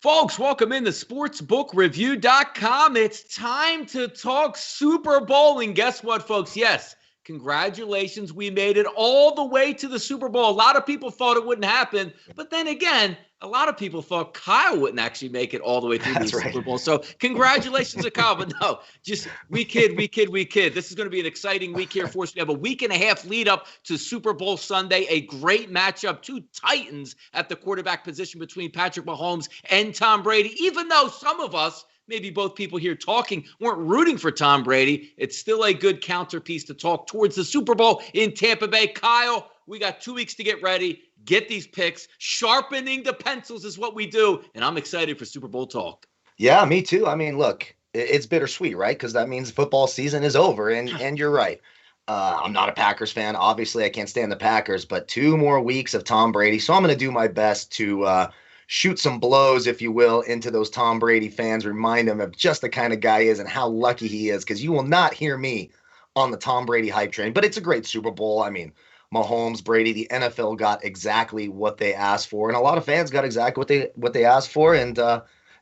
Folks, welcome in to sportsbookreview.com. It's time to talk Super Bowl. And guess what, folks? Yes, congratulations. We made it all the way to the Super Bowl. A lot of people thought it wouldn't happen. But then again, a lot of people thought Kyle wouldn't actually make it all the way through the Super Bowl. So congratulations to Kyle. But no, just we kid. This is going to be an exciting week here for us. We have a week and a half lead up to Super Bowl Sunday. A great matchup. Two titans at the quarterback position between Patrick Mahomes and Tom Brady. Even though some of us, maybe both people here talking, weren't rooting for Tom Brady, it's still a good counterpiece to talk towards the Super Bowl in Tampa Bay. Kyle, we got 2 weeks to get ready, get these picks. Sharpening the pencils is what we do, and I'm excited for Super Bowl talk. Yeah, me too. I mean, look, it's bittersweet, right? Because that means football season is over, and you're right. I'm not a Packers fan. Obviously, I can't stand the Packers, but 2 more weeks of Tom Brady, so I'm going to do my best to shoot some blows, if you will, into those Tom Brady fans, remind them of just the kind of guy he is and how lucky he is, because you will not hear me on the Tom Brady hype train. But it's a great Super Bowl. I mean, Mahomes, Brady, the NFL got exactly what they asked for, and a lot of fans got exactly what they asked for, and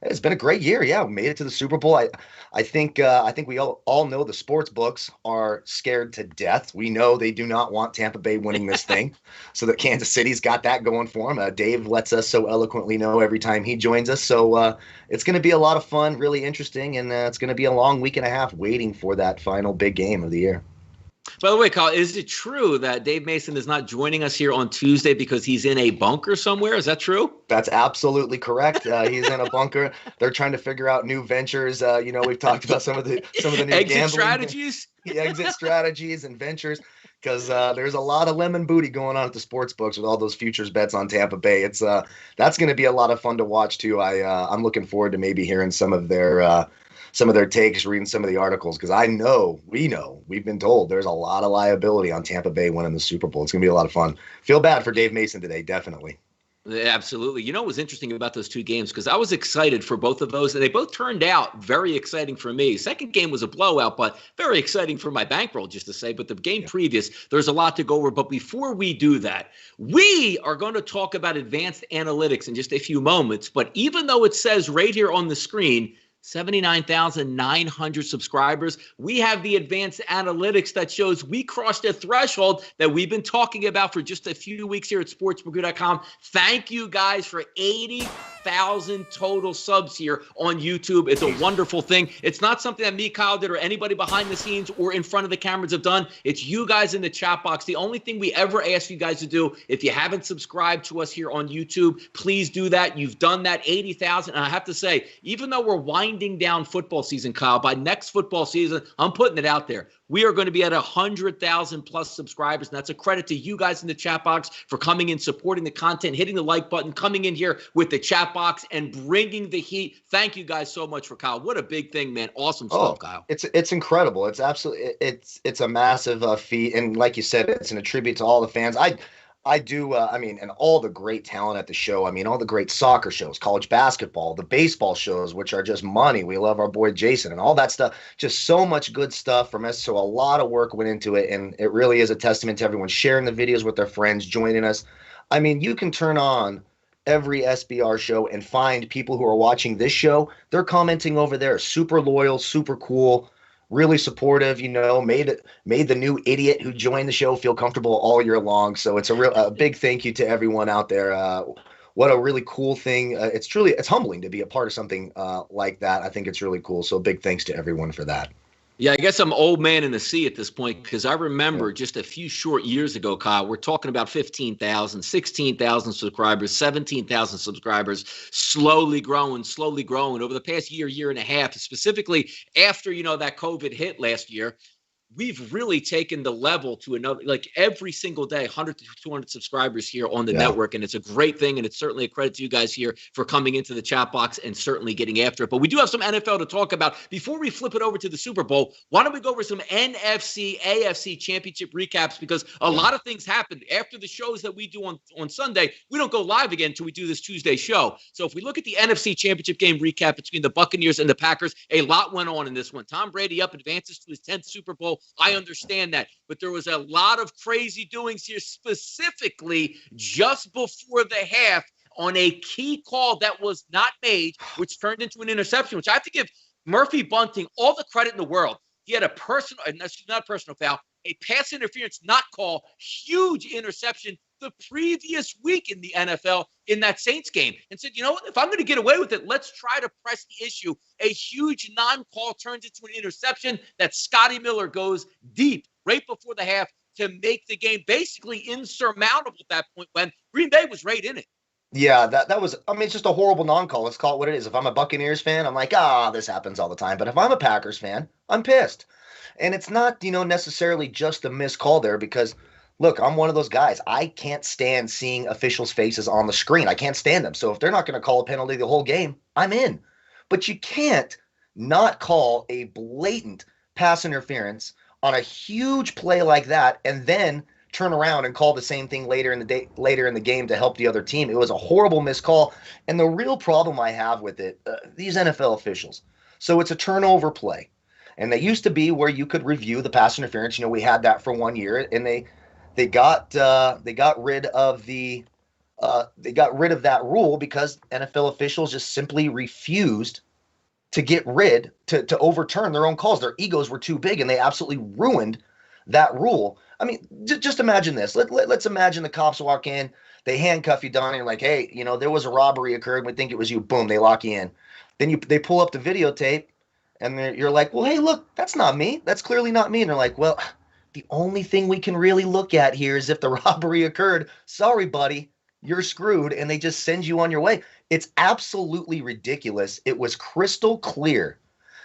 it's been a great year. Yeah, we made it to the Super Bowl. I think we all know the sports books are scared to death. We know they do not want Tampa Bay winning this thing, so that Kansas City's got that going for them. Dave lets us so eloquently know every time he joins us. So it's going to be a lot of fun, really interesting, and it's going to be a long week and a half waiting for that final big game of the year. By the way, Kyle, is it true that Dave Mason is not joining us here on Tuesday because he's in a bunker somewhere? Is that true? That's absolutely correct. He's in a bunker. They're trying to figure out new ventures. We've talked about some of the new exit strategies. Exit strategies and ventures, because there's a lot of lemon booty going on at the sports books with all those futures bets on Tampa Bay. It's that's going to be a lot of fun to watch too. I'm looking forward to maybe hearing some of their takes, reading some of the articles, because we've been told there's a lot of liability on Tampa Bay winning the Super Bowl. It's going to be a lot of fun. Feel bad for Dave Mason today, definitely. Absolutely. You know what was interesting about those 2 games, because I was excited for both of those, and they both turned out very exciting for me. Second game was a blowout, but very exciting for my bankroll, just to say. But the game previous, there's a lot to go over. But before we do that, we are going to talk about advanced analytics in just a few moments. But even though it says right here on the screen, 79,900 subscribers, we have the advanced analytics that shows we crossed a threshold that we've been talking about for just a few weeks here at sportsbookreview.com. Thank you guys for 80,000 total subs here on YouTube. It's a wonderful thing. It's not something that me, Kyle, did, or anybody behind the scenes or in front of the cameras have done. It's you guys in the chat box. The only thing we ever ask you guys to do, if you haven't subscribed to us here on YouTube, please do that. You've done that. 80,000. And I have to say, even though we're winding down football season, Kyle, by next football season, I'm putting it out there, we are going to be at 100,000 plus subscribers. And that's a credit to you guys in the chat box for coming in, supporting the content, hitting the like button, coming in here with the chat box and bringing the heat. Thank you guys so much for Kyle. What a big thing, man. Awesome stuff, Kyle. It's incredible. It's absolutely, it's a massive feat. And like you said, it's an attribute to all the fans. I do, and all the great talent at the show. I mean, all the great soccer shows, college basketball, the baseball shows, which are just money. We love our boy Jason and all that stuff. Just so much good stuff from us. So a lot of work went into it, and it really is a testament to everyone sharing the videos with their friends, joining us. I mean, you can turn on every SBR show and find people who are watching this show. They're commenting over there, super loyal, super cool, really supportive, made the new idiot who joined the show feel comfortable all year long. So it's a big thank you to everyone out there. What a really cool thing. It's humbling to be a part of something like that. I think it's really cool. So big thanks to everyone for that. Yeah, I guess I'm old man in the sea at this point, because I remember just a few short years ago, Kyle, we're talking about 15,000, 16,000 subscribers, 17,000 subscribers, slowly growing over the past year and a half, specifically after, that COVID hit last year. We've really taken the level to another, like every single day, 100 to 200 subscribers here on the network. And it's a great thing. And it's certainly a credit to you guys here for coming into the chat box and certainly getting after it. But we do have some NFL to talk about. Before we flip it over to the Super Bowl, why don't we go over some NFC, AFC Championship recaps? Because a lot of things happened after the shows that we do on Sunday. We don't go live again until we do this Tuesday show. So if we look at the NFC Championship game recap between the Buccaneers and the Packers, a lot went on in this one. Tom Brady advances to his 10th Super Bowl. I understand that, but there was a lot of crazy doings here, specifically just before the half on a key call that was not made, which turned into an interception, which I have to give Murphy Bunting all the credit in the world. He had a personal, and that's not a personal foul, a pass interference not call, huge interception the previous week in the NFL in that Saints game, and said, you know what, if I'm going to get away with it, let's try to press the issue. A huge non-call turns into an interception that Scotty Miller goes deep right before the half to make the game basically insurmountable at that point when Green Bay was right in it. Yeah, that was, I mean, it's just a horrible non-call. Let's call it what it is. If I'm a Buccaneers fan, I'm like, this happens all the time. But if I'm a Packers fan, I'm pissed. And it's not, necessarily just a missed call there because, look, I'm one of those guys. I can't stand seeing officials' faces on the screen. I can't stand them. So if they're not going to call a penalty the whole game, I'm in. But you can't not call a blatant pass interference on a huge play like that and then turn around and call the same thing later in the game to help the other team. It was a horrible missed call. And the real problem I have with it, these NFL officials. So it's a turnover play. And they used to be where you could review the pass interference. We had that for 1 year, and they got rid of that rule because NFL officials just simply refused to overturn their own calls. Their egos were too big, and they absolutely ruined that rule. I mean, just imagine this. Let's imagine the cops walk in, they handcuff you, Donnie, and like, hey, there was a robbery occurred. We think it was you. Boom, they lock you in. Then they pull up the videotape, and you're like, well, hey, look, that's not me. That's clearly not me. And they're like, well, the only thing we can really look at here is if the robbery occurred. Sorry, buddy, you're screwed. And they just send you on your way. It's absolutely ridiculous. It was crystal clear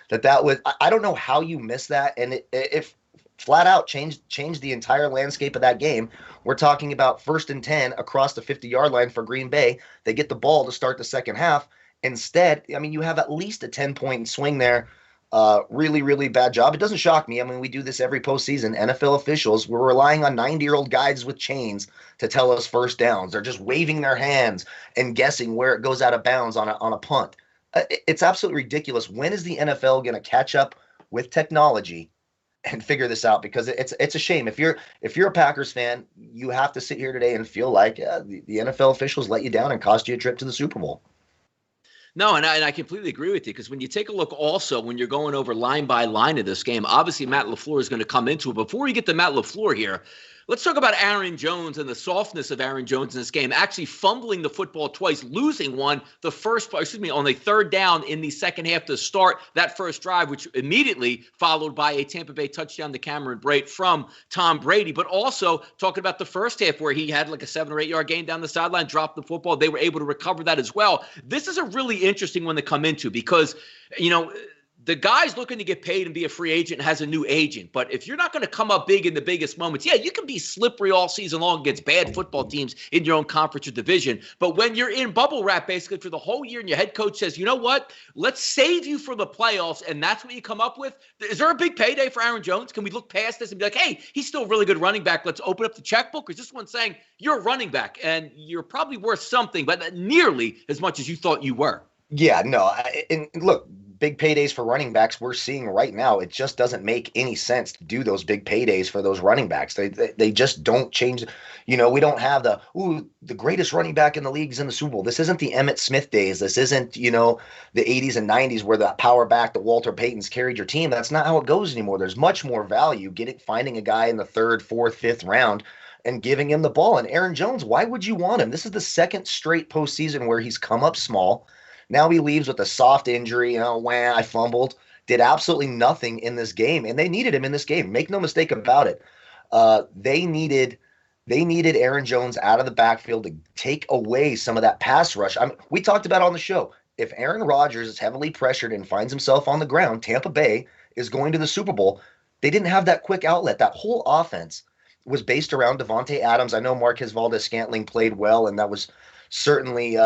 that was, I don't know how you missed that. And if flat out changed the entire landscape of that game. We're talking about 1st and 10 across the 50-yard line for Green Bay. They get the ball to start the second half. Instead, I mean, you have at least a 10-point swing there. Really, really bad job. It doesn't shock me. I mean, we do this every postseason. NFL officials, we're relying on 90-year-old guys with chains to tell us first downs. They're just waving their hands and guessing where it goes out of bounds on a punt. It's absolutely ridiculous. When is the NFL going to catch up with technology and figure this out? Because it's a shame. If you're a Packers fan, you have to sit here today and feel like the NFL officials let you down and cost you a trip to the Super Bowl. No, and I completely agree with you because when you take a look also when you're going over line by line of this game, obviously Matt LaFleur is going to come into it. Before we get to Matt LaFleur here, let's talk about Aaron Jones and the softness of Aaron Jones in this game, actually fumbling the football twice, losing one on the 3rd down in the second half to start that first drive, which immediately followed by a Tampa Bay touchdown to Cameron Brate from Tom Brady. But also talking about the first half where he had like a 7 or 8 yard gain down the sideline, dropped the football. They were able to recover that as well. This is a really interesting one to come into because, the guy's looking to get paid and be a free agent has a new agent. But if you're not going to come up big in the biggest moments, yeah, you can be slippery all season long against bad football teams in your own conference or division. But when you're in bubble wrap basically for the whole year and your head coach says, you know what, let's save you for the playoffs, and that's what you come up with. Is there a big payday for Aaron Jones? Can we look past this and be like, hey, he's still a really good running back. Let's open up the checkbook? Or is this one saying you're a running back and you're probably worth something, but not nearly as much as you thought you were? Yeah, no. And look, big paydays for running backs we're seeing right now. It just doesn't make any sense to do those big paydays for those running backs. They just don't change. We don't have the greatest running back in the league is in the Super Bowl. This isn't the Emmitt Smith days. This isn't, the 80s and 90s where the power back, the Walter Paytons carried your team. That's not how it goes anymore. There's much more value finding a guy in the 3rd, 4th, 5th round and giving him the ball. And Aaron Jones, why would you want him? This is the 2nd straight postseason where he's come up small. Now he leaves with a soft injury. I fumbled. Did absolutely nothing in this game, and they needed him in this game. Make no mistake about it. They needed Aaron Jones out of the backfield to take away some of that pass rush. I mean, we talked about it on the show. If Aaron Rodgers is heavily pressured and finds himself on the ground, Tampa Bay is going to the Super Bowl. They didn't have that quick outlet. That whole offense was based around Devontae Adams. I know Marquez Valdes-Scantling played well, and that was certainly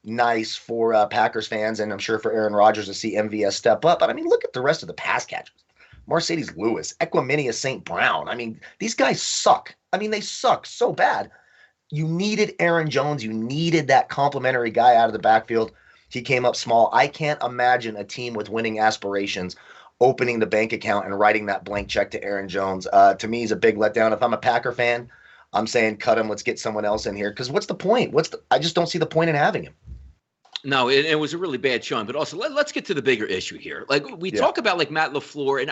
nice for Packers fans, and I'm sure for Aaron Rodgers to see MVS step up. But, I mean, look at the rest of the pass catchers. Mercedes Lewis, Equiminius St. Brown. I mean, these guys suck. I mean, they suck so bad. You needed Aaron Jones. You needed that complimentary guy out of the backfield. He came up small. I can't imagine a team with winning aspirations opening the bank account and writing that blank check to Aaron Jones. To me, he's a big letdown. If I'm a Packer fan, I'm saying cut him. Let's get someone else in here. Because what's the point? I just don't see the point in having him. No, it was a really bad showing. But also, let's get to the bigger issue here. Like, we talk about, like, Matt LaFleur, and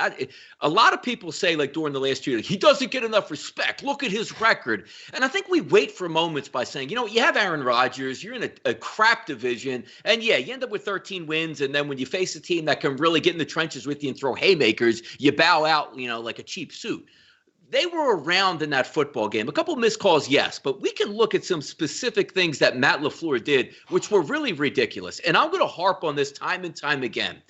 a lot of people say, like, during the last year, he doesn't get enough respect. Look at his record. And I think we wait for moments by saying, you have Aaron Rodgers, you're in a crap division, and yeah, you end up with 13 wins, and then when you face a team that can really get in the trenches with you and throw haymakers, you bow out, like a cheap suit. They were around in that football game. A couple of missed calls, yes, but we can look at some specific things that Matt LaFleur did, which were really ridiculous. And I'm going to harp on this time and time again.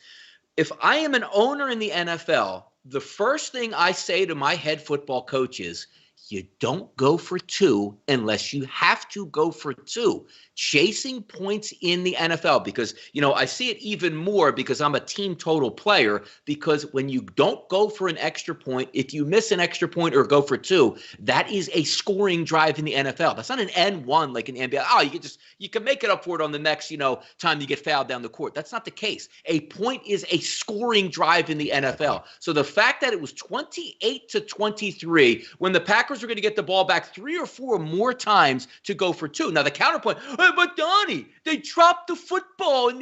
If I am an owner in the NFL, the first thing I say to my head football coach is, you don't go for two unless you have to go for two. Chasing points in the NFL, because, I see it even more because I'm a team total player, because when you don't go for an extra point, if you miss an extra point or go for two, that is a scoring drive in the NFL. That's not an N1 like in the NBA. Oh, you can make it up for it on the next, time you get fouled down the court. That's not the case. A point is a scoring drive in the NFL. So the fact that it was 28-23 when the Packers were going to get the ball back 3 or 4 more times to go for two. Now the counterpoint, but Donnie, they dropped the football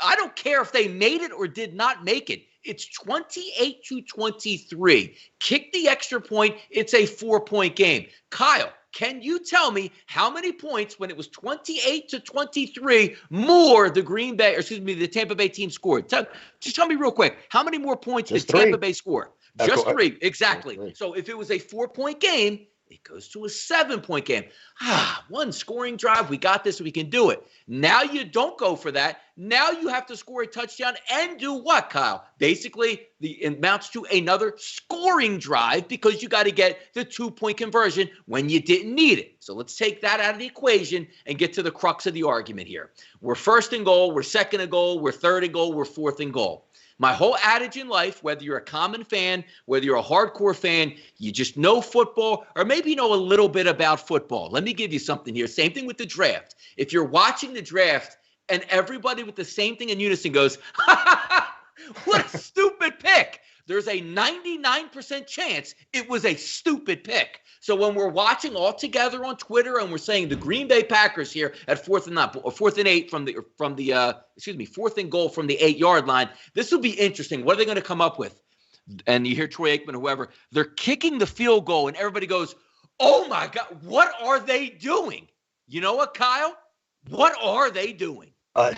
I don't care if they made it or did not make it. It's 28-23. Kick the extra point. It's a 4-point game. Kyle, can you tell me how many points when it was 28-23 more the Tampa Bay team scored? Just tell me real quick, how many more points did Tampa Bay score? Just 3, exactly. So if it was a 4-point game, it goes to a 7-point game. One scoring drive. We got this. We can do it. Now you don't go for that. Now you have to score a touchdown and do what, Kyle? Basically, it amounts to another scoring drive because you got to get the 2-point conversion when you didn't need it. So let's take that out of the equation and get to the crux of the argument here. We're first and goal. We're second and goal. We're third and goal. We're fourth and goal. My whole adage in life, whether you're a common fan, whether you're a hardcore fan, you just know football, or maybe you know a little bit about football. Let me give you something here. Same thing with the draft. If you're watching the draft and everybody with the same thing in unison goes, what a stupid pick, there's a 99% chance it was a stupid pick. So when we're watching all together on Twitter and we're saying the Green Bay Packers here at 4th and 8 4th and goal from the 8-yard line, this will be interesting. What are they going to come up with? And you hear Troy Aikman, whoever, they're kicking the field goal and everybody goes, oh my God, what are they doing? You know what, Kyle? What are they doing?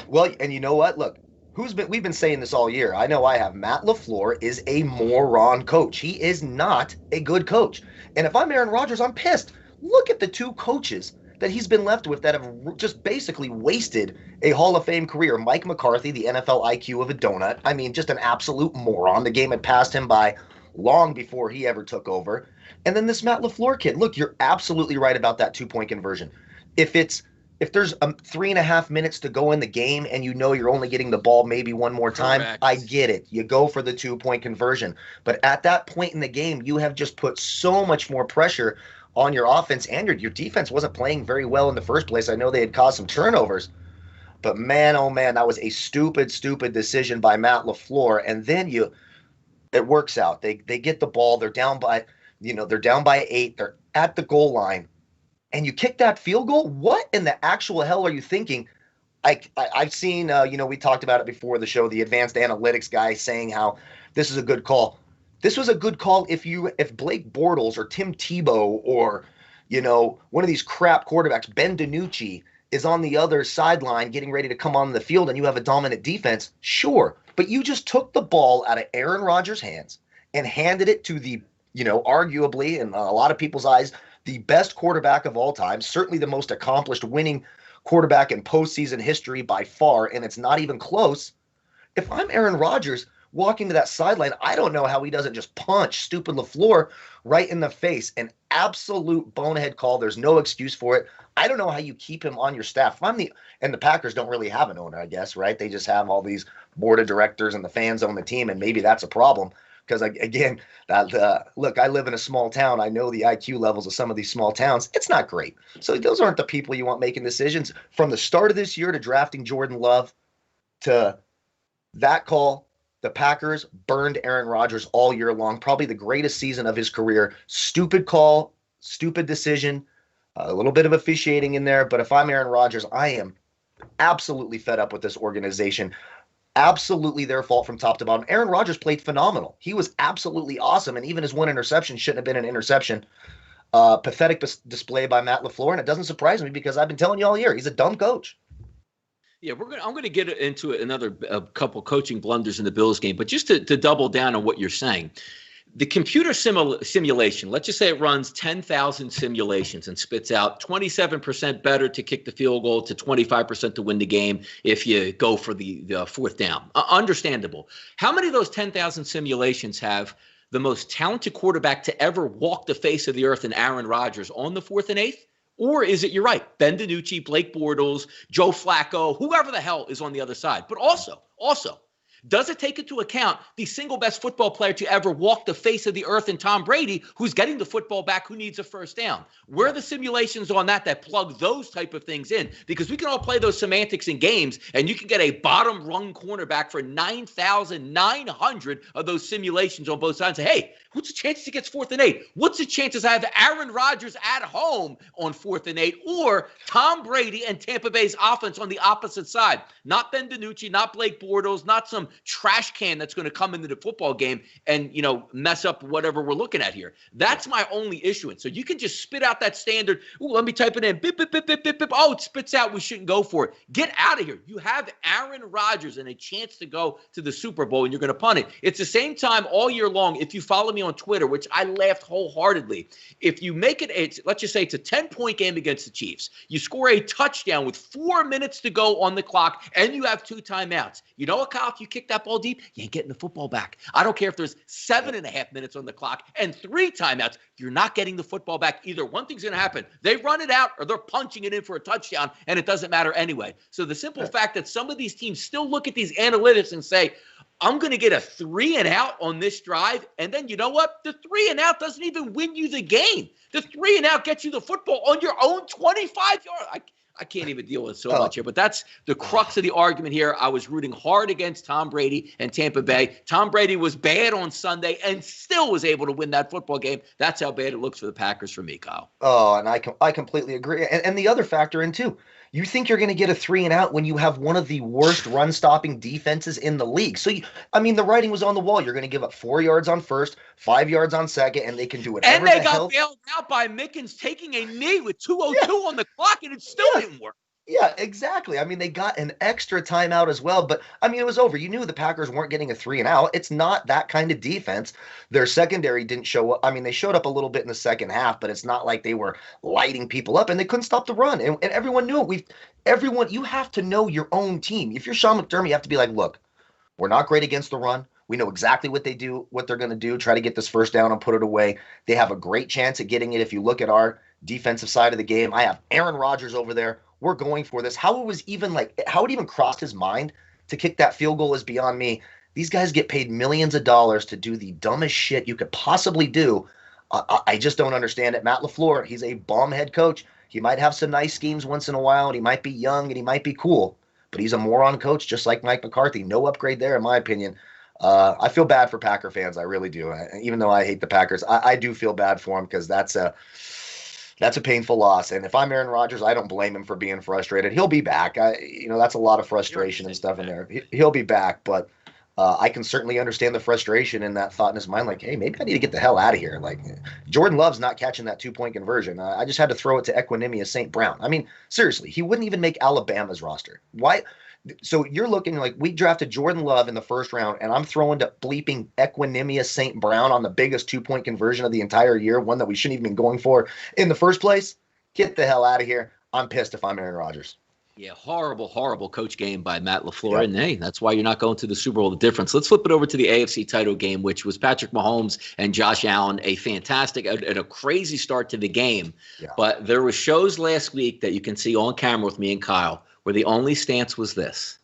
Well, and you know what? Look, we've been saying this all year. I know I have. Matt LaFleur is a moron coach. He is not a good coach. And if I'm Aaron Rodgers, I'm pissed. Look at the 2 coaches that he's been left with that have just basically wasted a Hall of Fame career. Mike McCarthy, the NFL IQ of a donut. I mean, just an absolute moron. The game had passed him by long before he ever took over. And then this Matt LaFleur kid. Look, you're absolutely right about that 2-point conversion. If there's 3.5 minutes to go in the game and you're only getting the ball maybe one more time, correct, I get it. You go for the 2-point conversion. But at that point in the game, you have just put so much more pressure on your offense, and your defense wasn't playing very well in the first place. I know they had caused some turnovers. But man, oh man, that was a stupid, stupid decision by Matt LaFleur. And then it works out. They get the ball. They're down by 8. They're at the goal line. And you kick that field goal? What in the actual hell are you thinking? I've seen, we talked about it before the show, the advanced analytics guy saying how this is a good call. This was a good call if Blake Bortles or Tim Tebow or, one of these crap quarterbacks, Ben DiNucci, is on the other sideline getting ready to come on the field and you have a dominant defense, sure. But you just took the ball out of Aaron Rodgers' hands and handed it to the, arguably, in a lot of people's eyes, the best quarterback of all time, certainly the most accomplished winning quarterback in postseason history by far, and it's not even close. If I'm Aaron Rodgers walking to that sideline, I don't know how he doesn't just punch stupid LaFleur right in the face. An absolute bonehead call. There's no excuse for it. I don't know how you keep him on your staff. And the Packers don't really have an owner, I guess, right? They just have all these board of directors and the fans own the team, and maybe that's a problem. Because, again, look, I live in a small town. I know the IQ levels of some of these small towns. It's not great. So those aren't the people you want making decisions. From the start of this year to drafting Jordan Love to that call, the Packers burned Aaron Rodgers all year long. Probably the greatest season of his career. Stupid call, stupid decision. A little bit of officiating in there, but if I'm Aaron Rodgers, I am absolutely fed up with this organization. Absolutely their fault from top to bottom. Aaron Rodgers played phenomenal. He was absolutely awesome, and even his one interception shouldn't have been an interception. Pathetic display by Matt LaFleur, and it doesn't surprise me because I've been telling you all year, he's a dumb coach. Yeah, I'm gonna get into another couple coaching blunders in the Bills game, but just to double down on what you're saying, the computer simulation, let's just say it runs 10,000 simulations and spits out 27% better to kick the field goal to 25% to win the game if you go for the fourth down. Understandable. How many of those 10,000 simulations have the most talented quarterback to ever walk the face of the earth in Aaron Rodgers on the 4th and 8th? Or is it, you're right, Ben DiNucci, Blake Bortles, Joe Flacco, whoever the hell is on the other side? But also, does it take into account the single best football player to ever walk the face of the earth in Tom Brady, who's getting the football back, who needs a first down? Where are the simulations on that plug those type of things in? Because we can all play those semantics in games, and you can get a bottom-rung cornerback for 9,900 of those simulations on both sides. Say, hey, what's the chances he gets 4th and 8? What's the chances I have Aaron Rodgers at home on 4th and 8? Or Tom Brady and Tampa Bay's offense on the opposite side? Not Ben DiNucci, not Blake Bortles, not some trash can that's going to come into the football game and, mess up whatever we're looking at here. That's my only issue. And so you can just spit out that standard. Ooh, let me type it in. Bip, bip, bip, bip, bip, bip. Oh, it spits out. We shouldn't go for it. Get out of here. You have Aaron Rodgers and a chance to go to the Super Bowl, and you're going to punt it. It's the same time all year long. If you follow me on Twitter, which I laughed wholeheartedly, if you make it, let's just say it's a 10-point game against the Chiefs. You score a touchdown with 4 minutes to go on the clock, and you have 2 timeouts. You know what, Kyle? If you kick that ball deep, you ain't getting the football back. I don't care if there's 7.5 minutes on the clock and 3 timeouts. You're not getting the football back. Either one thing's going to happen. They run it out or they're punching it in for a touchdown, and it doesn't matter anyway. So the simple fact that some of these teams still look at these analytics and say, I'm going to get a 3 and out on this drive. And then you know what? The 3 and out doesn't even win you the game. The 3 and out gets you the football on your own 25-yard. I can't even deal with so much here, but that's the crux of the argument here. I was rooting hard against Tom Brady and Tampa Bay. Tom Brady was bad on Sunday and still was able to win that football game. That's how bad it looks for the Packers for me, Kyle. Oh, and I completely agree. And the other factor in too, you think you're going to get a 3 and out when you have one of the worst run-stopping defenses in the league. So, the writing was on the wall. You're going to give up 4 yards on first, 5 yards on second, and they can do whatever the hell. And they got bailed out by Mickens taking a knee with 2:02 on the clock, and it still didn't work. Yeah, exactly. They got an extra timeout as well, but it was over. You knew the Packers weren't getting a 3 and out. It's not that kind of defense. Their secondary didn't show up. They showed up a little bit in the second half, but it's not like they were lighting people up, and they couldn't stop the run. And everyone knew it. You have to know your own team. If you're Sean McDermott, you have to be like, look, we're not great against the run. We know exactly what they're going to do, try to get this first down and put it away. They have a great chance at getting it. If you look at our defensive side of the game, I have Aaron Rodgers over there. We're going for this. How it even crossed his mind to kick that field goal is beyond me. These guys get paid millions of dollars to do the dumbest shit you could possibly do. I just don't understand it. Matt LaFleur, he's a bomb head coach. He might have some nice schemes once in a while, and he might be young, and he might be cool. But he's a moron coach, just like Mike McCarthy. No upgrade there, in my opinion. I feel bad for Packer fans. I really do. Even though I hate the Packers, I do feel bad for them because that's a painful loss. And if I'm Aaron Rodgers, I don't blame him for being frustrated. He'll be back. That's a lot of frustration and stuff in there. He'll be back, but I can certainly understand the frustration and that thought in his mind, like, hey, maybe I need to get the hell out of here. Like, Jordan Love's not catching that 2-point conversion. I just had to throw it to Equinemius St. Brown. Seriously, he wouldn't even make Alabama's roster. Why? So you're looking like we drafted Jordan Love in the first round, and I'm throwing to bleeping Equinemius St. Brown on the biggest 2-point conversion of the entire year, one that we shouldn't even been going for in the first place. Get the hell out of here. I'm pissed if I'm Aaron Rodgers. Yeah, horrible coach game by Matt LaFleur. Yep. And hey, that's why you're not going to the Super Bowl. The difference. Let's flip it over to the AFC title game, which was Patrick Mahomes and Josh Allen. A fantastic and a crazy start to the game. Yeah. But there were shows last week that you can see on camera with me and Kyle where the only stance was this.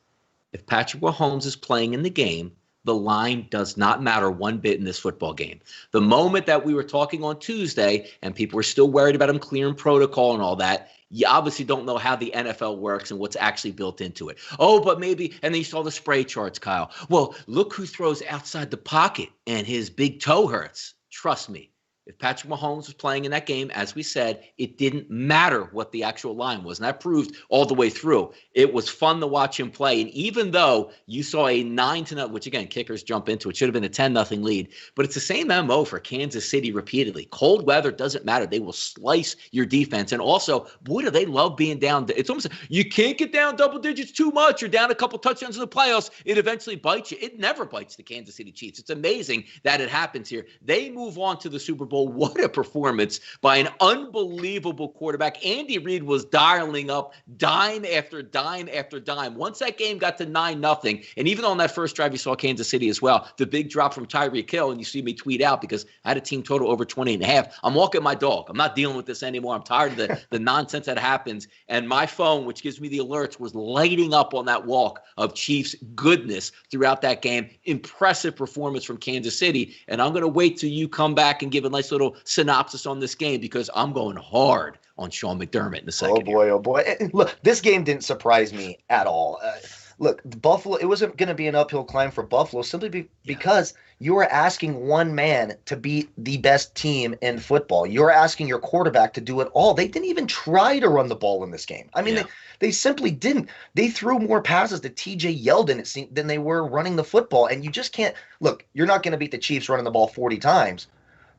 If Patrick Mahomes is playing in the game, the line does not matter one bit in this football game. The moment that we were talking on Tuesday and people were still worried about him clearing protocol and all that, you obviously don't know how the NFL works and what's actually built into it. Oh, but maybe, and then you saw the spray charts, Kyle. Well, look who throws outside the pocket and his big toe hurts. Trust me, If Patrick Mahomes was playing in that game, as we said, it didn't matter what the actual line was. And that proved all the way through. It was fun to watch him play. And even though you saw a 9-0, which again, kickers jump into, it should have been a 10-0 lead. But it's the same MO for Kansas City repeatedly. Cold weather doesn't matter. They will slice your defense. And also, boy, do they love being down. It's almost, you can't get down double digits too much. You're down a couple touchdowns in the playoffs. It eventually bites you. It never bites the Kansas City Chiefs. It's amazing that it happens here. They move on to the Super Bowl. What a performance by an unbelievable quarterback. Andy Reid was dialing up dime after dime after dime. Once that game got to 9-0, and even on that first drive, you saw Kansas City as well, the big drop from Tyreek Hill, and you see me tweet out because I had a team total over 20.5. I'm walking my dog. I'm not dealing with this anymore. I'm tired of the nonsense that happens. And my phone, which gives me the alerts, was lighting up on that walk of Chiefs goodness throughout that game. Impressive performance from Kansas City. And I'm going to wait till you come back and give a nice little synopsis on this game because I'm going hard on Sean McDermott in the second. Oh boy. Look, this game didn't surprise me at all. Look, Buffalo, it wasn't going to be an uphill climb for Buffalo simply because you were asking one man to beat the best team in football. You're asking your quarterback to do it all. They didn't even try to run the ball in this game. I mean, they simply didn't. They threw more passes to TJ Yeldon, it seemed, than they were running the football. And you just can't – look, you're not going to beat the Chiefs running the ball 40 times.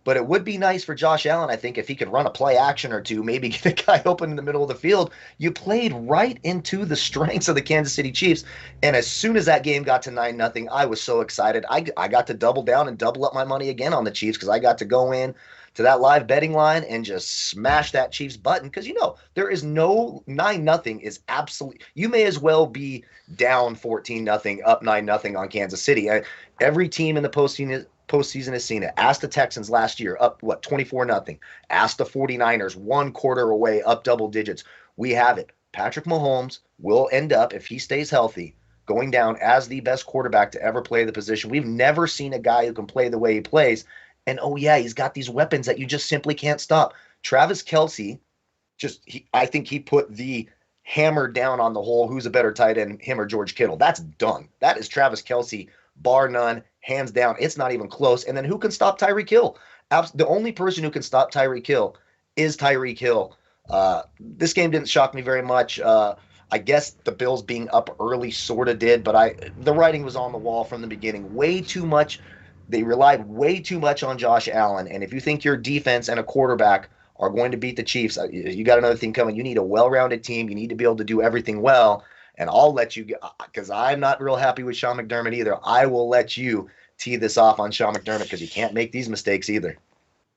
But it would be nice for Josh Allen, I think, if he could run a play action or two, maybe get a guy open in the middle of the field. You played right into the strengths of the Kansas City Chiefs. And as soon as that game got to 9-0, I was so excited. I got to double down and double up my money again on the Chiefs because I got to go in to that live betting line and just smash that Chiefs button. Because, there is no 9-0 is absolutely – you may as well be down 14-0, up 9-0 on Kansas City. Every team in the postseason has seen it. Ask the Texans last year, up 24-0. Ask the 49ers, one quarter away, up double digits. We have it. Patrick Mahomes will end up, if he stays healthy, going down as the best quarterback to ever play the position. We've never seen a guy who can play the way he plays. And he's got these weapons that you just simply can't stop. Travis Kelce, I think he put the hammer down on the whole who's a better tight end, him or George Kittle. That's done. That is Travis Kelce, bar none. Hands down, it's not even close. And then who can stop Tyreek Hill? The only person who can stop Tyreek Hill is Tyreek Hill. This game didn't shock me very much. I guess the Bills being up early sort of did, but the writing was on the wall from the beginning. Way too much. They relied way too much on Josh Allen. And if you think your defense and a quarterback are going to beat the Chiefs, you got another thing coming. You need a well-rounded team. You need to be able to do everything well. And I'll let you, because I'm not real happy with Sean McDermott either. I will let you tee this off on Sean McDermott because he can't make these mistakes either.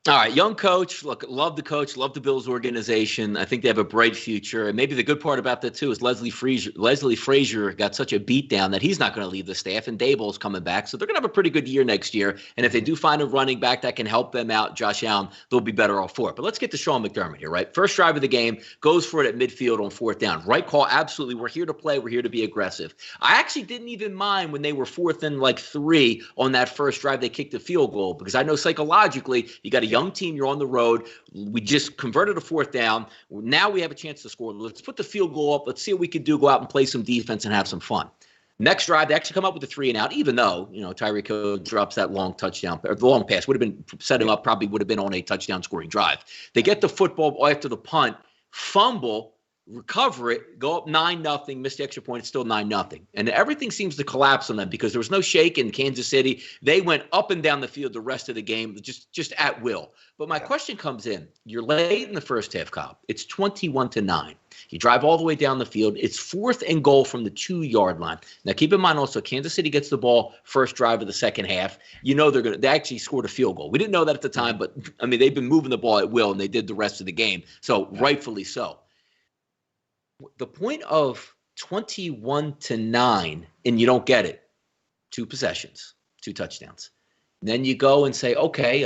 All right, young coach. Look, love the coach, love the Bills organization. I think they have a bright future. And maybe the good part about that, too, is Leslie Frazier got such a beatdown that he's not going to leave the staff, and Daboll's coming back. So they're going to have a pretty good year next year. And if they do find a running back that can help them out, Josh Allen, they'll be better off for it. But let's get to Sean McDermott here, right? First drive of the game, goes for it at midfield on fourth down. Right call, absolutely. We're here to play. We're here to be aggressive. I actually didn't even mind when they were 4th and 3 on that first drive. They kicked a field goal because I know psychologically you got a young team, you're on the road. We just converted a 4th down. Now we have a chance to score. Let's put the field goal up. Let's see what we can do. Go out and play some defense and have some fun. Next drive, they actually come up with a 3-and-out, even though, Tyreek Hill drops that long touchdown, or the long pass would have been setting up, probably would have been on a touchdown scoring drive. They get the football after the punt, fumble, recover it, go up 9-0, miss the extra point, it's still 9-0. And everything seems to collapse on them because there was no shake in Kansas City. They went up and down the field the rest of the game, just at will. But my question comes in. You're late in the first half, Kyle. It's 21-9. You drive all the way down the field. It's 4th and goal from the 2-yard line. Now, keep in mind also, Kansas City gets the ball first drive of the second half. They actually scored a field goal. We didn't know that at the time, but, they've been moving the ball at will, and they did the rest of the game. So, rightfully so. The point of 21-9, and you don't get it. 2 possessions, 2 touchdowns. And then you go and say, okay,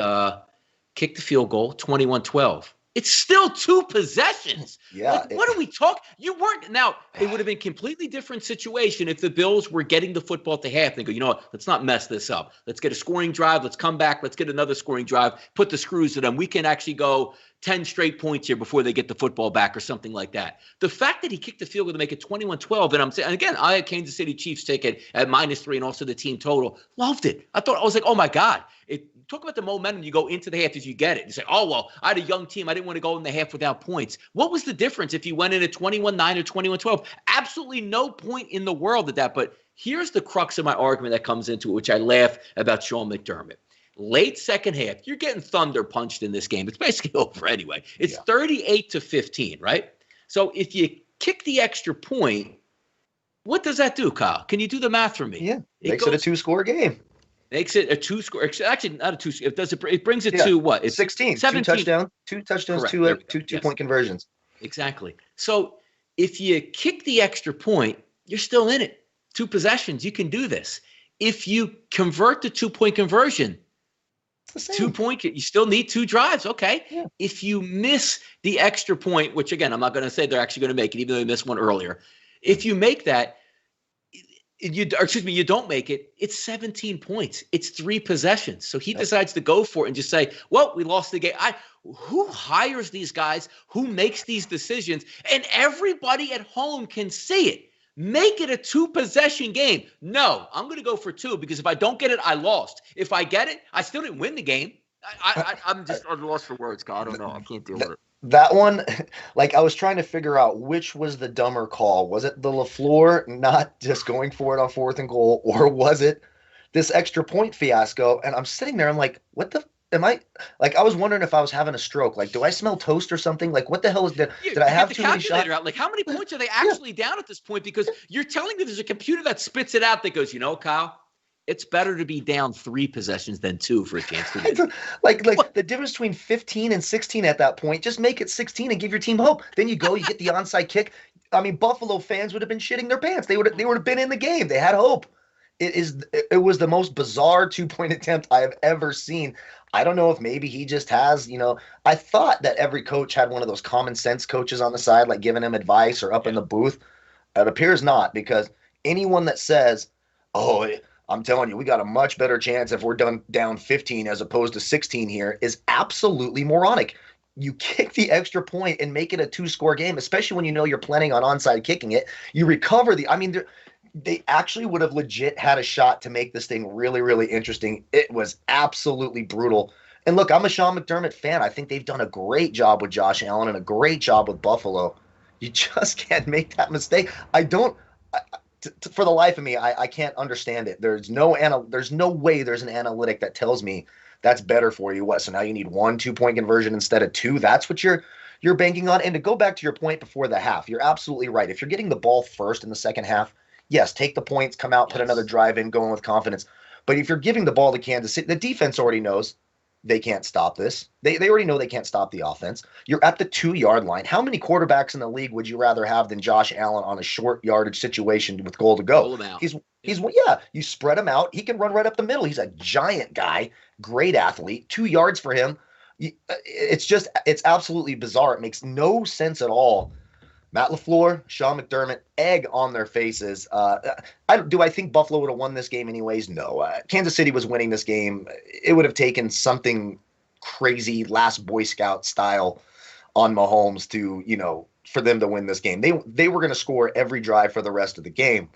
kick the field goal, 21-12. It's still 2 possessions. Yeah. What are we talking? You weren't. Now, it would have been a completely different situation if the Bills were getting the football at the half. They go, let's not mess this up. Let's get a scoring drive. Let's come back. Let's get another scoring drive. Put the screws to them. We can actually go 10 straight points here before they get the football back or something like that. The fact that he kicked the field goal to make it 21-12, and I'm saying, and again, I had Kansas City Chiefs ticket at -3 and also the team total. Loved it. I was like, oh my God. talk about the momentum you go into the half as you get it. You say, oh, well, I had a young team. I didn't want to go in the half without points. What was the difference if you went in at 21-9 or 21-12? Absolutely no point in the world at that. But here's the crux of my argument that comes into it, which I laugh about Sean McDermott. Late second half, you're getting thunder punched in this game. It's basically over anyway. It's 38-15, right? So if you kick the extra point, what does that do, Kyle? Can you do the math for me? Yeah, makes it a 2-score game. Makes it a 2-score. Actually, not a 2. It does. It brings it to what? It's 16. 17. Two touchdowns, Correct. two-point conversions. Exactly. So if you kick the extra point, you're still in it. 2 possessions, you can do this. If you convert the 2-point conversion, 2-point, you still need 2 drives. Okay. Yeah. If you miss the extra point, which again, I'm not going to say they're actually going to make it, even though they missed one earlier. If you make that, you don't make it, it's 17 points. It's 3 possessions. So he decides to go for it and just say, well, we lost the game. Who hires these guys? Who makes these decisions? And everybody at home can see it. Make it a 2-possession game. No, I'm going to go for 2 because if I don't get it, I lost. If I get it, I still didn't win the game. I'm just lost for words, God. I don't know. I can't deal with it. That one, like I was trying to figure out which was the dumber call. Was it the LaFleur not just going for it on 4th and goal, or was it this extra point fiasco? And I'm sitting there, I'm like, what the am I? Like, I was wondering if I was having a stroke. Like, do I smell toast or something? Like, what the hell is that? Did I have too many shots? Out. Like, how many points are they actually down at this point? Because you're telling me there's a computer that spits it out that goes, Kyle, it's better to be down 3 possessions than 2 for a chance to win. Like the difference between 15 and 16 at that point, just make it 16 and give your team hope. Then you go, you get the onside kick. I mean, Buffalo fans would have been shitting their pants. They would have been in the game. They had hope. It was the most bizarre 2-point attempt I have ever seen. I don't know if maybe he just has, I thought that every coach had one of those common sense coaches on the side, like giving him advice or up in the booth. It appears not, because anyone that says, oh, I'm telling you, we got a much better chance if we're down 15 as opposed to 16 here is absolutely moronic. You kick the extra point and make it a 2-score game, especially when you're planning on onside kicking it. You recover they actually would have legit had a shot to make this thing really, really interesting. It was absolutely brutal. And look, I'm a Sean McDermott fan. I think they've done a great job with Josh Allen and a great job with Buffalo. You just can't make that mistake. For the life of me, I can't understand it. There's no way there's an analytic that tells me that's better for you. What? So now you need 1 2-point conversion instead of 2. That's what you're banking on. And to go back to your point before the half, you're absolutely right. If you're getting the ball first in the second half, yes, take the points, come out, put another drive in, go in with confidence. But if you're giving the ball to Kansas City, the defense already knows they can't stop this. They already know they can't stop the offense. You're at the 2-yard line. How many quarterbacks in the league would you rather have than Josh Allen on a short yardage situation with goal to go? You spread him out. He can run right up the middle. He's a giant guy, great athlete. 2 yards for him. It's absolutely bizarre. It makes no sense at all. Matt LaFleur, Sean McDermott, egg on their faces. Do I think Buffalo would have won this game anyways? No. Kansas City was winning this game. It would have taken something crazy, last Boy Scout style on Mahomes to, for them to win this game. They were going to score every drive for the rest of the game.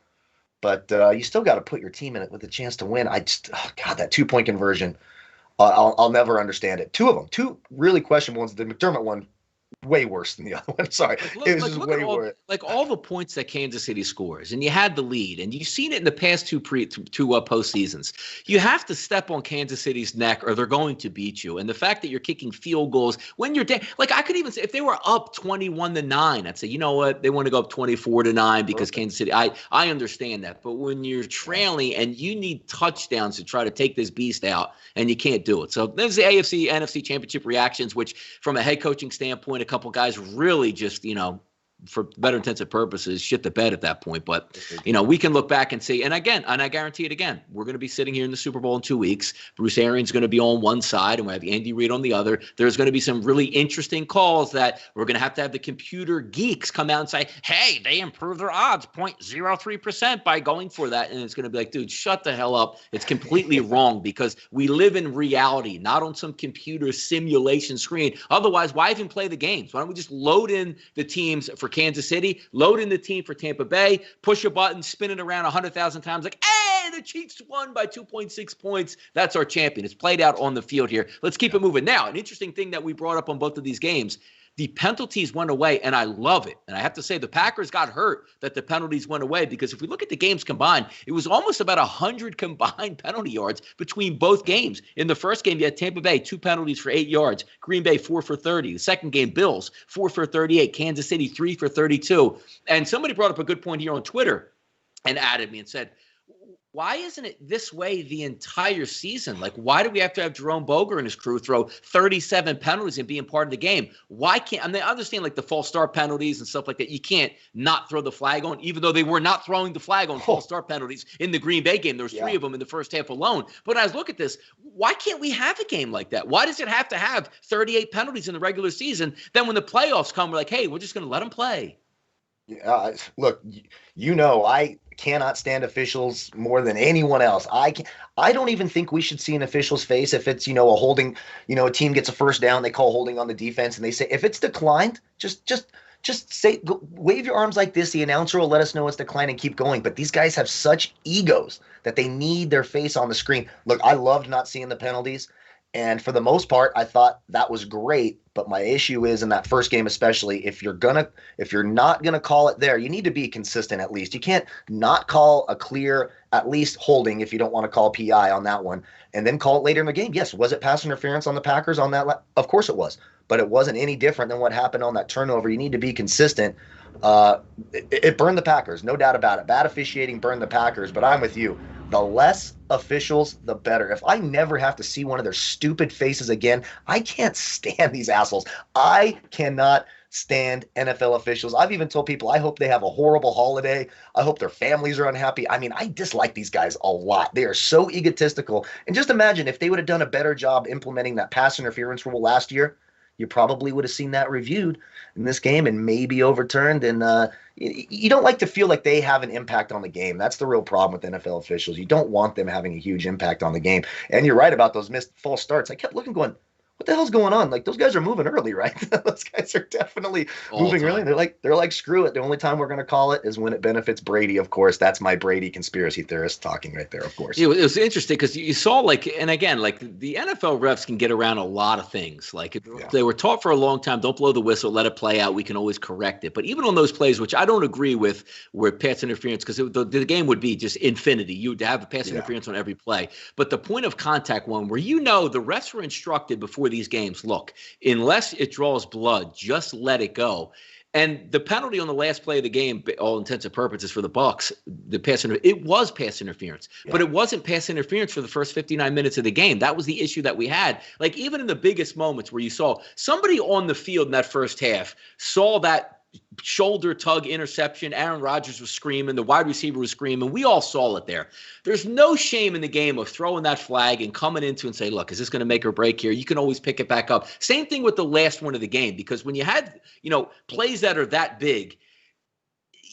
But you still got to put your team in it with a chance to win. That 2-point conversion, I'll never understand it. 2 of them, 2 really questionable ones. The McDermott one, way worse than the other one. Sorry. It was way worse. Like all the points that Kansas City scores, and you had the lead, and you've seen it in the past two postseasons. You have to step on Kansas City's neck or they're going to beat you. And the fact that you're kicking field goals when you're down, like I could even say if they were up 21-9, I'd say, you know what, they want to go up 24-9 because Kansas City, I understand that. But when you're trailing and you need touchdowns to try to take this beast out, and you can't do it. So there's the AFC, NFC Championship reactions, which from a head coaching standpoint, a couple guys really just, for better intensive purposes, shit the bed at that point. But, we can look back and see, and I guarantee it again, we're going to be sitting here in the Super Bowl in 2 weeks. Bruce Arians going to be on one side and we have Andy Reid on the other. There's going to be some really interesting calls that we're going to have the computer geeks come out and say, hey, they improved their odds 0.03% by going for that. And it's going to be like, dude, shut the hell up. It's completely wrong because we live in reality, not on some computer simulation screen. Otherwise, why even play the games? Why don't we just load in the teams for for Kansas City, load in the team for Tampa Bay, push a button, spin it around 100,000 times like, hey, the Chiefs won by 2.6 points. That's our champion. It's played out on the field here. Let's keep it moving. Now, an interesting thing that we brought up on both of these games, the penalties went away, and I love it. And I have to say, the Packers got hurt that the penalties went away, because if we look at the games combined, it was almost about 100 combined penalty yards between both games. In the first game, you had Tampa Bay, 2 penalties for 8 yards. Green Bay, 4 for 30. The second game, Bills, 4 for 38. Kansas City, 3 for 32. And somebody brought up a good point here on Twitter and added me and said, why isn't it this way the entire season? Like, why do we have to have Jerome Boger and his crew throw 37 penalties and being part of the game? Why can't – I mean, I understand, like, the false start penalties and stuff like that. You can't not throw the flag on, even though they were not throwing the flag on false start penalties in the Green Bay game. There was 3 of them in the first half alone. But as I look at this, why can't we have a game like that? Why does it have to have 38 penalties in the regular season? Then when the playoffs come, we're like, hey, we're just going to let them play. Look, I cannot stand officials more than anyone else. I don't even think we should see an official's face if it's, a holding, a team gets a first down, they call holding on the defense, and they say, if it's declined, just say, wave your arms like this. The announcer will let us know it's declined and keep going. But these guys have such egos that they need their face on the screen. Look, I loved not seeing the penalties. And for the most part, I thought that was great. But my issue is in that first game, especially if you're not gonna call it there, you need to be consistent at least. You can't not call a clear, at least holding, if you don't want to call PI on that one, and then call it later in the game. Yes, was it pass interference on the Packers on that? Of course it was, but it wasn't any different than what happened on that turnover. You need to be consistent. It burned the Packers, no doubt about it. Bad officiating burned the Packers, but I'm with you. The less officials, the better. If I never have to see one of their stupid faces again, I can't stand these assholes. I cannot stand NFL officials. I've even told people I hope they have a horrible holiday. I hope their families are unhappy. I mean, I dislike these guys a lot. They are so egotistical. And just imagine if they would have done a better job implementing that pass interference rule last year, you probably would have seen that reviewed in this game and maybe overturned. And you don't like to feel like they have an impact on the game. That's the real problem with NFL officials. You don't want them having a huge impact on the game. And you're right about those missed false starts. I kept looking going, what the hell's going on? Like, those guys are moving early, right? Those guys are definitely moving early. They're like, screw it. The only time we're going to call it is when it benefits Brady, of course. That's my Brady conspiracy theorist talking right there, of course. It was interesting because you saw, like, and again, like, the NFL refs can get around a lot of things. Like, they were taught for a long time, don't blow the whistle, let it play out. We can always correct it. But even on those plays, which I don't agree with, where pass interference, because the game would be just infinity. You would have a pass interference on every play. But the point of contact one, where the refs were instructed before these games, look, unless it draws blood, just let it go. And the penalty on the last play of the game, all intents and purposes for the Bucs, it was pass interference, but it wasn't pass interference for the first 59 minutes of the game. That was the issue that we had. Like, even in the biggest moments where you saw somebody on the field in that first half saw that shoulder tug interception, Aaron Rodgers was screaming, the wide receiver was screaming. We all saw it there. There's no shame in the game of throwing that flag and coming into and say, look, is this going to make or break here? You can always pick it back up. Same thing with the last one of the game, because when you had, plays that are that big,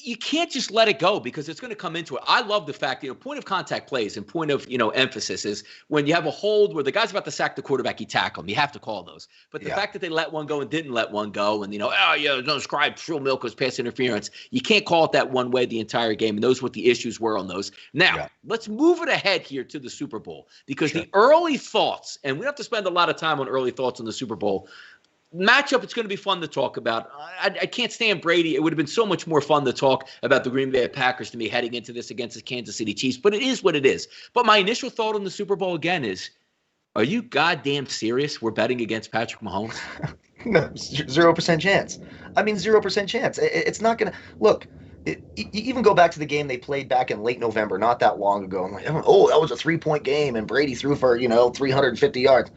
you can't just let it go because it's going to come into it. I love the fact, point of contact plays and point of, emphasis is when you have a hold where the guy's about to sack the quarterback, you tackle him. You have to call those. But the fact that they let one go and didn't let one go and, no scribe, shrill milk was pass interference. You can't call it that one way the entire game. And those are what the issues were on those. Now, let's move it ahead here to the Super Bowl because the early thoughts, and we don't have to spend a lot of time on early thoughts on the Super Bowl, matchup, it's going to be fun to talk about. I can't stand Brady. It would have been so much more fun to talk about the Green Bay Packers to me heading into this against the Kansas City Chiefs, but it is what it is. But my initial thought on the Super Bowl again is, are you goddamn serious? We're betting against Patrick Mahomes? No, 0% chance. I mean, 0% chance. It's not going to – look, you even go back to the game they played back in late November, not that long ago. I'm like, oh, that was a 3-point game, and Brady threw for, 350 yards.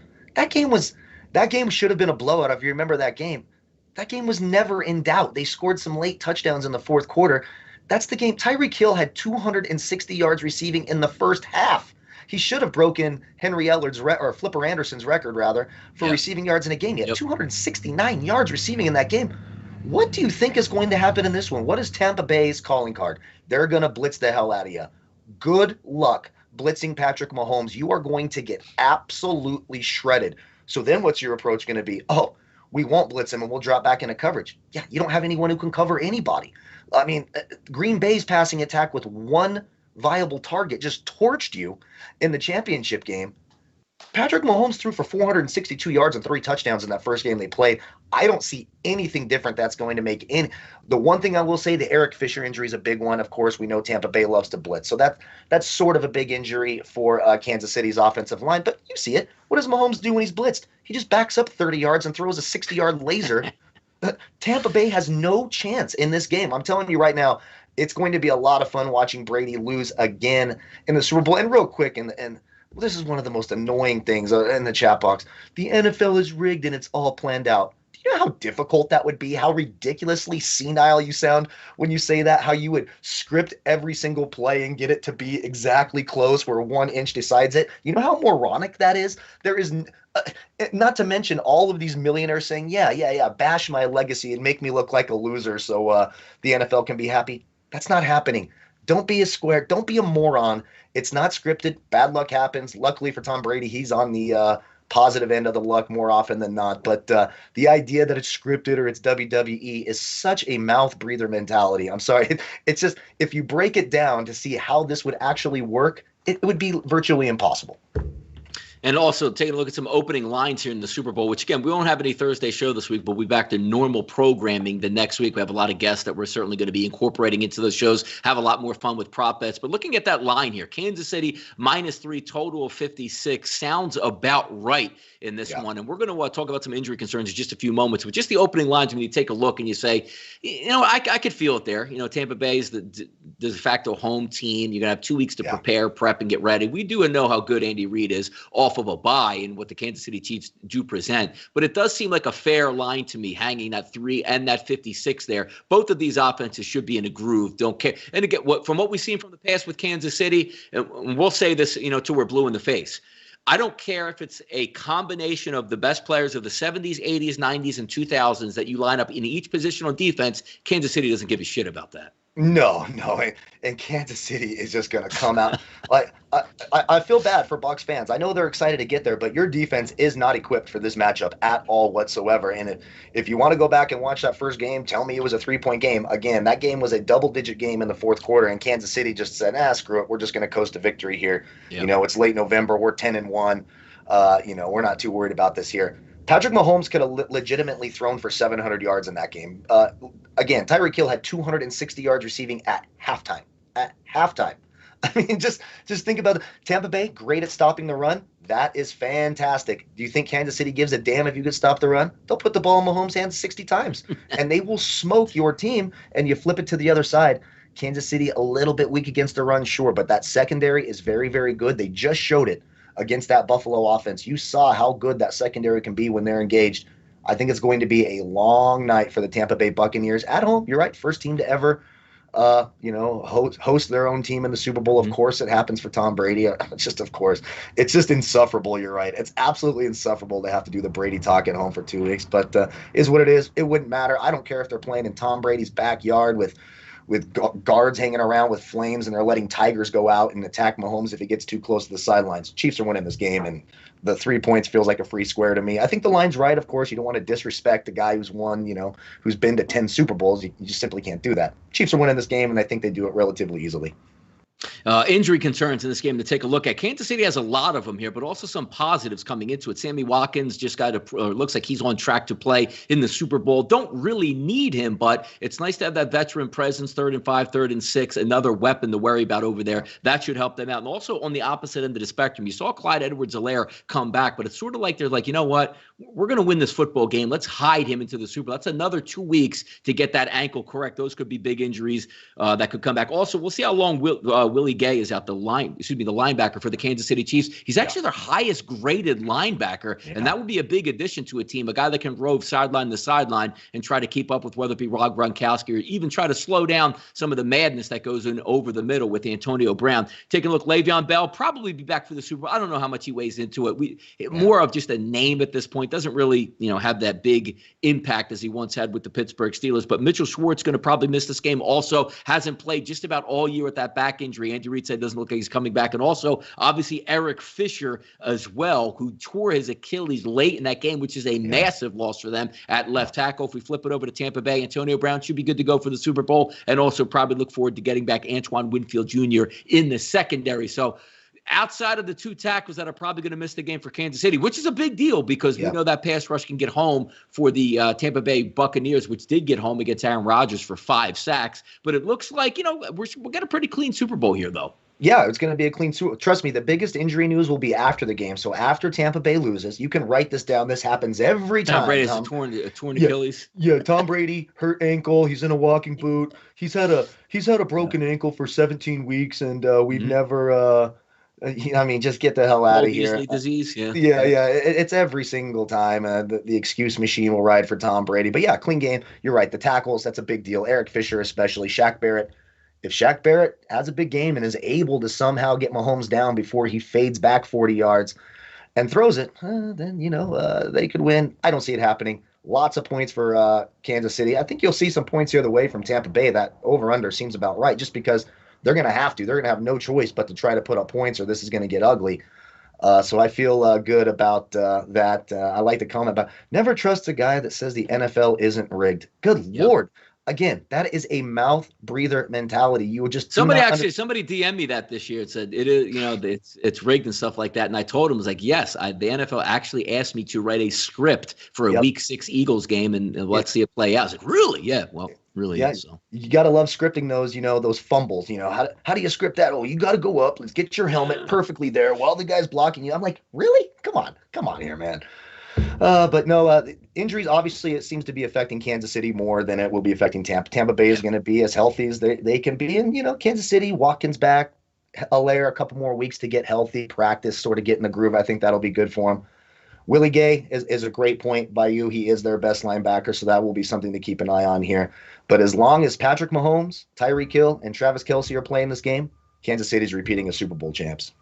That game should have been a blowout. If you remember that game was never in doubt. They scored some late touchdowns in the fourth quarter. That's the game. Tyreek Hill had 260 yards receiving in the first half. He should have broken Henry Ellard's or Flipper Anderson's record, rather, for receiving yards in a game. He had 269 yards receiving in that game. What do you think is going to happen in this one? What is Tampa Bay's calling card? They're going to blitz the hell out of you. Good luck blitzing Patrick Mahomes. You are going to get absolutely shredded. So then what's your approach going to be? Oh, we won't blitz him and we'll drop back into coverage. Yeah, you don't have anyone who can cover anybody. I mean, Green Bay's passing attack with one viable target just torched you in the championship game. Patrick Mahomes threw for 462 yards and 3 touchdowns in that first game they played. I don't see anything different that's going to make in. The one thing I will say, the Eric Fisher injury is a big one. Of course, we know Tampa Bay loves to blitz. So that's sort of a big injury for Kansas City's offensive line. But you see it. What does Mahomes do when he's blitzed? He just backs up 30 yards and throws a 60-yard laser. Tampa Bay has no chance in this game. I'm telling you right now, it's going to be a lot of fun watching Brady lose again in the Super Bowl. And real quick, and this is one of the most annoying things in the chat box. The NFL is rigged and it's all planned out. Do you know how difficult that would be? How ridiculously senile you sound when you say that? How you would script every single play and get it to be exactly close where 1 inch decides it? You know how moronic that is? There is, not to mention all of these millionaires saying, yeah, bash my legacy and make me look like a loser so the NFL can be happy. That's not happening. Don't be a square. Don't be a moron. It's not scripted. Bad luck happens. Luckily for Tom Brady, he's on the positive end of the luck more often than not. But the idea that it's scripted or it's WWE is such a mouth breather mentality. I'm sorry. It's just, if you break it down to see how this would actually work, it would be virtually impossible. And also taking a look at some opening lines here in the Super Bowl, which, again, we won't have any Thursday show this week, but we'll be back to normal programming the next week. We have a lot of guests that we're certainly going to be incorporating into those shows, have a lot more fun with prop bets. But looking at that line here, Kansas City -3, total of 56, sounds about right in this one. And we're going to talk about some injury concerns in just a few moments. But just the opening lines, when you take a look and you say, I could feel it there. Tampa Bay is the de facto home team. You're going to have 2 weeks to prepare, prep, and get ready. We do know how good Andy Reid is off of a bye and what the Kansas City Chiefs do present. But it does seem like a fair line to me, hanging that 3 and that 56 there. Both of these offenses should be in a groove. Don't care. And again, from what we've seen from the past with Kansas City, and we'll say this, till we're blue in the face. I don't care if it's a combination of the best players of the 70s, 80s, 90s, and 2000s that you line up in each position on defense. Kansas City doesn't give a shit about that. No. And Kansas City is just going to come out. Like I feel bad for Bucs fans. I know they're excited to get there, but your defense is not equipped for this matchup at all whatsoever. And if you want to go back and watch that first game, tell me it was a 3-point game. Again, that game was a double-digit game in the fourth quarter, and Kansas City just said, screw it. We're just going to coast to victory here. Yep. It's late November. We're 10-1. We're not too worried about this here. Patrick Mahomes could have legitimately thrown for 700 yards in that game. Again, Tyreek Hill had 260 yards receiving at halftime. I mean, just think about it. Tampa Bay, great at stopping the run. That is fantastic. Do you think Kansas City gives a damn if you could stop the run? They'll put the ball in Mahomes' hands 60 times, and they will smoke your team, and you flip it to the other side. Kansas City, a little bit weak against the run, sure, but that secondary is very, very good. They just showed it against that Buffalo offense. You saw how good that secondary can be when they're engaged. I think it's going to be a long night for the Tampa Bay Buccaneers at home. You're right, first team to ever host their own team in the Super Bowl. Of course, it happens for Tom Brady. Of course. It's just insufferable. You're right. It's absolutely insufferable to have to do the Brady talk at home for 2 weeks, but is what it is. It wouldn't matter. I don't care if they're playing in Tom Brady's backyard with guards hanging around with flames and they're letting tigers go out and attack Mahomes if he gets too close to the sidelines. Chiefs are winning this game, and the 3 points feels like a free square to me. I think the line's right. Of course, you don't want to disrespect the guy who's won, who's been to 10 Super Bowls. You just simply can't do that. Chiefs are winning this game, and I think they do it relatively easily. Injury concerns in this game to take a look at. Kansas City has a lot of them here, but also some positives coming into it. Sammy Watkins just looks like he's on track to play in the Super Bowl. Don't really need him, but it's nice to have that veteran presence, 3rd and 5, 3rd and 6, another weapon to worry about over there. That should help them out. And also on the opposite end of the spectrum, you saw Clyde Edwards-Helaire come back, but it's sort of like they're like, you know what? We're going to win this football game. Let's hide him into the Super Bowl. That's another 2 weeks to get that ankle correct. Those could be big injuries that could come back. Also, we'll see how long Willie Gay is out, the linebacker for the Kansas City Chiefs. He's actually their highest graded linebacker, and that would be a big addition to a team, a guy that can rove sideline to sideline and try to keep up with whether it be Rob Gronkowski or even try to slow down some of the madness that goes in over the middle with Antonio Brown. Taking a look, Le'Veon Bell probably be back for the Super Bowl. I don't know how much he weighs into it. More of just a name at this point. Doesn't really, have that big impact as he once had with the Pittsburgh Steelers. But Mitchell Schwartz going to probably miss this game also. Hasn't played just about all year with that back injury. Andy Reid said doesn't look like he's coming back. And also, obviously, Eric Fisher as well, who tore his Achilles late in that game, which is a massive loss for them at left tackle. If we flip it over to Tampa Bay, Antonio Brown should be good to go for the Super Bowl, and also probably look forward to getting back Antoine Winfield Jr. in the secondary. So outside of the two tackles that are probably going to miss the game for Kansas City, which is a big deal because we know that pass rush can get home for the Tampa Bay Buccaneers, which did get home against Aaron Rodgers for 5 sacks. But it looks like, we'll get a pretty clean Super Bowl here, though. Yeah, it's going to be a clean Super Bowl. Trust me, the biggest injury news will be after the game. So after Tampa Bay loses, you can write this down. This happens every time. Tom Brady has a torn Achilles. Yeah, Tom Brady hurt ankle. He's in a walking boot. He's had a broken ankle for 17 weeks, and we've never. Just get the hell out of here. Disease, It's every single time. The excuse machine will ride for Tom Brady. But yeah, clean game. You're right. The tackles, that's a big deal. Eric Fisher especially. Shaq Barrett. If Shaq Barrett has a big game and is able to somehow get Mahomes down before he fades back 40 yards and throws it, then, they could win. I don't see it happening. Lots of points for Kansas City. I think you'll see some points the other way from Tampa Bay. That over-under seems about right just because they're going to have to. They're going to have no choice but to try to put up points or this is going to get ugly. So I feel good about that. I like the comment about never trust a guy that says the NFL isn't rigged. Good Lord. Again, that is a mouth breather mentality. You would just somebody DM'd me that this year. It said it is, it's rigged and stuff like that. And I told him, I was like, yes, the NFL actually asked me to write a script for a Week 6 Eagles game, and let's see it play out. I was like, really? Yeah. Well, really. Yeah. Is, so. You got to love scripting those fumbles. How do you script that? Oh, you got to go up. Let's get your helmet perfectly there while the guy's blocking you. I'm like, really? Come on here, man. But no, injuries, obviously, it seems to be affecting Kansas City more than it will be affecting Tampa. Tampa Bay is going to be as healthy as they can be. And, Kansas City, Watkins back, Allaire a couple more weeks to get healthy, practice, sort of get in the groove. I think that'll be good for him. Willie Gay is a great point by you. He is their best linebacker, so that will be something to keep an eye on here. But as long as Patrick Mahomes, Tyreek Hill, and Travis Kelce are playing this game, Kansas City's repeating as Super Bowl champs.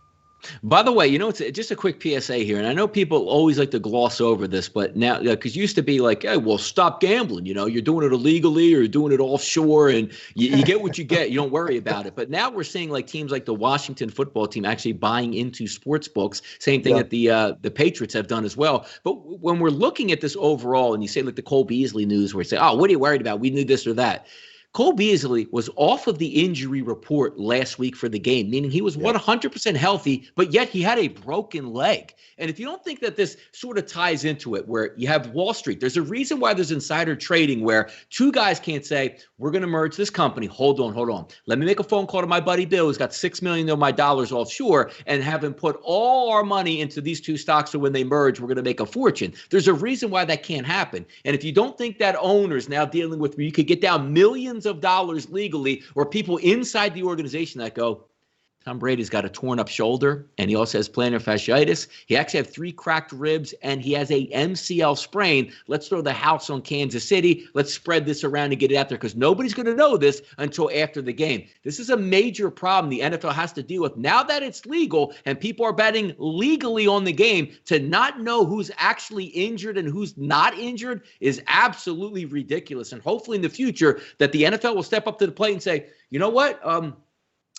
By the way, it's just a quick PSA here, and I know people always like to gloss over this, but now, because used to be like, hey, well, stop gambling. You're doing it illegally or you're doing it offshore, and you get what you get. You don't worry about it. But now we're seeing like teams like the Washington football team actually buying into sports books. Same thing that the Patriots have done as well. But when we're looking at this overall, and you say like the Cole Beasley news, where you say, oh, what are you worried about? We knew this or that. Cole Beasley was off of the injury report last week for the game, meaning he was 100% healthy, but yet he had a broken leg. And if you don't think that this sort of ties into it, where you have Wall Street, there's a reason why there's insider trading where two guys can't say, we're going to merge this company. Hold on. Let me make a phone call to my buddy Bill, who's got $6 million of my dollars offshore, and have him put all our money into these two stocks. So when they merge, we're going to make a fortune. There's a reason why that can't happen. And if you don't think that owners now dealing with where you could get down millions of dollars legally, or people inside the organization that go, Tom Brady's got a torn up shoulder, and he also has plantar fasciitis. He actually had 3 cracked ribs, and he has a MCL sprain. Let's throw the house on Kansas City. Let's spread this around and get it out there, because nobody's going to know this until after the game. This is a major problem the NFL has to deal with. Now that it's legal and people are betting legally on the game, to not know who's actually injured and who's not injured is absolutely ridiculous. And hopefully in the future that the NFL will step up to the plate and say, you know what,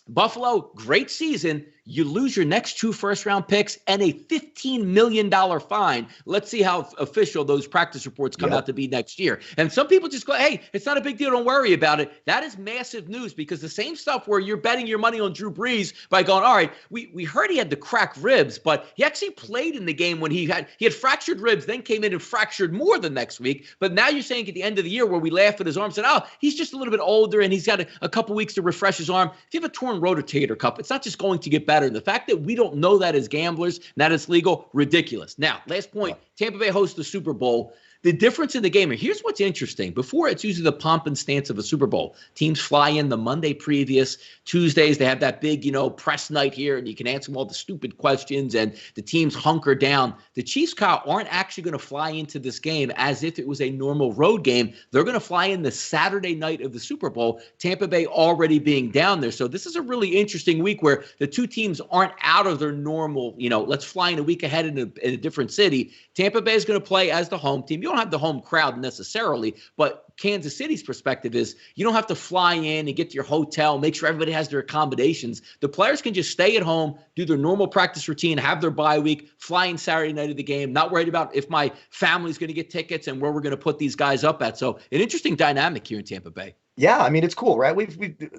Buffalo, great season. You lose your next 2 first-round picks and a $15 million fine. Let's see how official those practice reports come out to be next year. And some people just go, hey, it's not a big deal. Don't worry about it. That is massive news, because the same stuff where you're betting your money on Drew Brees by going, all right, we heard he had the cracked ribs, but he actually played in the game when he had fractured ribs, then came in and fractured more the next week. But now you're saying at the end of the year where we laugh at his arm, said, oh, he's just a little bit older and he's got a couple weeks to refresh his arm. If you have a torn rotator cuff, it's not just going to get better. And the fact that we don't know that as gamblers, that is legal, ridiculous. Now, last point, Tampa Bay hosts the Super Bowl. The difference in the game, and here's what's interesting. Before, it's usually the pomp and stance of a Super Bowl. Teams fly in the Monday previous. Tuesdays, they have that big, press night here, and you can answer them all the stupid questions, and the teams hunker down. The Chiefs, Kyle, aren't actually going to fly into this game as if it was a normal road game. They're going to fly in the Saturday night of the Super Bowl, Tampa Bay already being down there. So this is a really interesting week where the two teams aren't out of their normal, let's fly in a week ahead in a different city. Tampa Bay is going to play as the home team. You don't have the home crowd necessarily, but Kansas City's perspective is you don't have to fly in and get to your hotel, make sure everybody has their accommodations. The players can just stay at home, do their normal practice routine, have their bye week, fly in Saturday night of the game, not worried about if my family's going to get tickets and where we're going to put these guys up at. So an interesting dynamic here in Tampa Bay. Yeah, I mean, it's cool, right?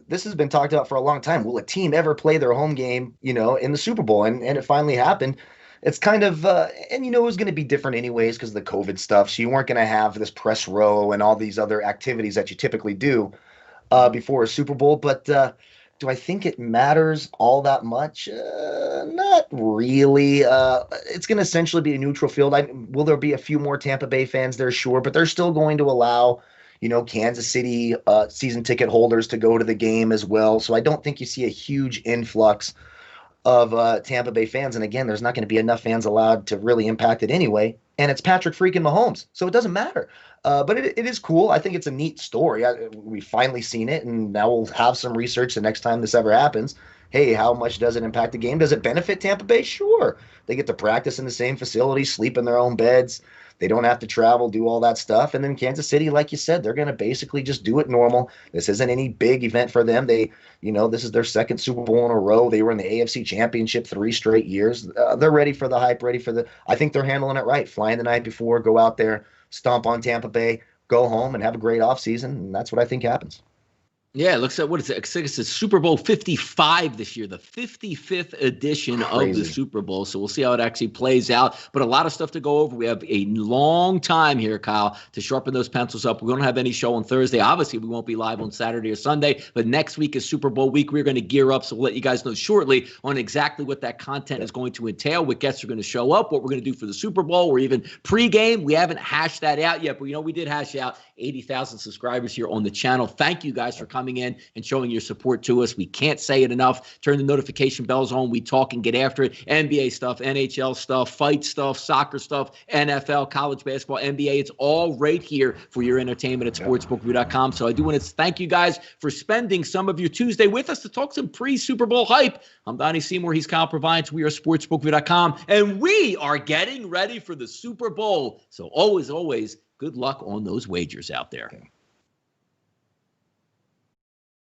This has been talked about for a long time. Will a team ever play their home game, in the Super Bowl? And it finally happened. It's kind of, and it was going to be different anyways because of the COVID stuff. So you weren't going to have this press row and all these other activities that you typically do before a Super Bowl. But do I think it matters all that much? Not really. It's going to essentially be a neutral field. Will there be a few more Tampa Bay fans there? Sure, but they're still going to allow Kansas City season ticket holders to go to the game as well. So I don't think you see a huge influx of Tampa Bay fans. And again, there's not going to be enough fans allowed to really impact it anyway. And it's Patrick freaking Mahomes. So it doesn't matter. But it is cool. I think it's a neat story. We've finally seen it, and now we'll have some research the next time this ever happens. Hey, how much does it impact the game? Does it benefit Tampa Bay? Sure. They get to practice in the same facility, sleep in their own beds. They don't have to travel, do all that stuff. And then Kansas City, like you said, they're going to basically just do it normal. This isn't any big event for them. This is their second Super Bowl in a row. They were in the AFC Championship 3 straight years. They're ready for the hype, I think they're handling it right. Flying the night before, go out there, stomp on Tampa Bay, go home and have a great offseason. And that's what I think happens. Yeah, it looks like, what is it? It's Super Bowl 55 this year, the 55th edition of the Super Bowl. So we'll see how it actually plays out. But a lot of stuff to go over. We have a long time here, Kyle, to sharpen those pencils up. We don't have any show on Thursday. Obviously, we won't be live on Saturday or Sunday. But next week is Super Bowl week. We're going to gear up. So we'll let you guys know shortly on exactly what that content is going to entail, what guests are going to show up, what we're going to do for the Super Bowl, or even pregame. We haven't hashed that out yet. But, we did hash out 80,000 subscribers here on the channel. Thank you guys for coming in and showing your support to us. We can't say it enough. Turn the notification bells on. We talk and get after it. NBA stuff, NHL stuff, fight stuff, soccer stuff, NFL, college basketball, NBA. It's all right here for your entertainment at sportsbookview.com. So I do want to thank you guys for spending some of your Tuesday with us to talk some pre-Super Bowl hype. I'm Donnie Seymour. He's Kyle Purviance. We are sportsbookview.com, and we are getting ready for the Super Bowl. So always, good luck on those wagers out there.